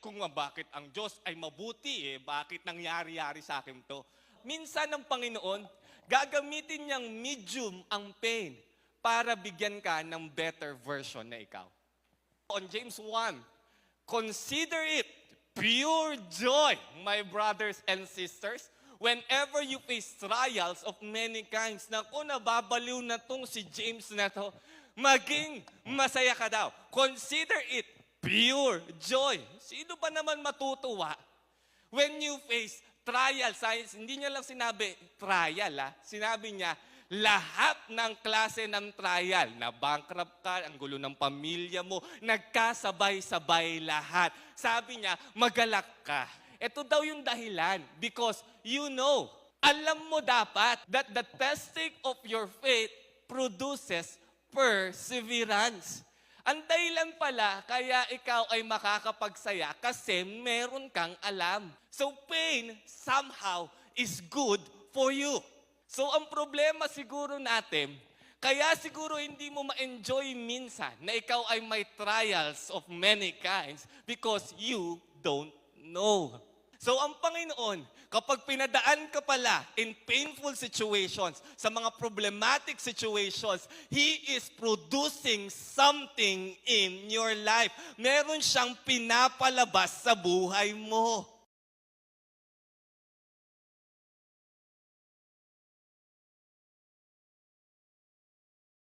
Kung nga bakit ang Diyos ay mabuti bakit nangyari-yari sa akin to? Minsan ng Panginoon, gagamitin niyang medium ang pain para bigyan ka ng better version na ikaw. On James 1, consider it pure joy, my brothers and sisters, whenever you face trials of many kinds. Naku, nababaliw na tong si James na to. Maging masaya ka daw. Consider it pure joy. Sino ba naman matutuwa when you face trials? Hindi niya lang sinabi trial, sinabi niya lahat ng klase ng trial. Na-bankrupt ka, ang gulo ng pamilya mo, nagkasabay-sabay lahat. Sabi niya, magalak ka. Ito daw yung dahilan because you know, alam mo dapat that the testing of your faith produces perseverance. Ang dahilan pala kaya ikaw ay makakapagsaya kasi meron kang alam. So pain somehow is good for you. So ang problema siguro natin, kaya siguro hindi mo ma-enjoy minsan na ikaw ay may trials of many kinds because you don't know. So ang Panginoon, kapag pinadaan ka pala in painful situations, sa mga problematic situations, He is producing something in your life. Meron siyang pinapalabas sa buhay mo.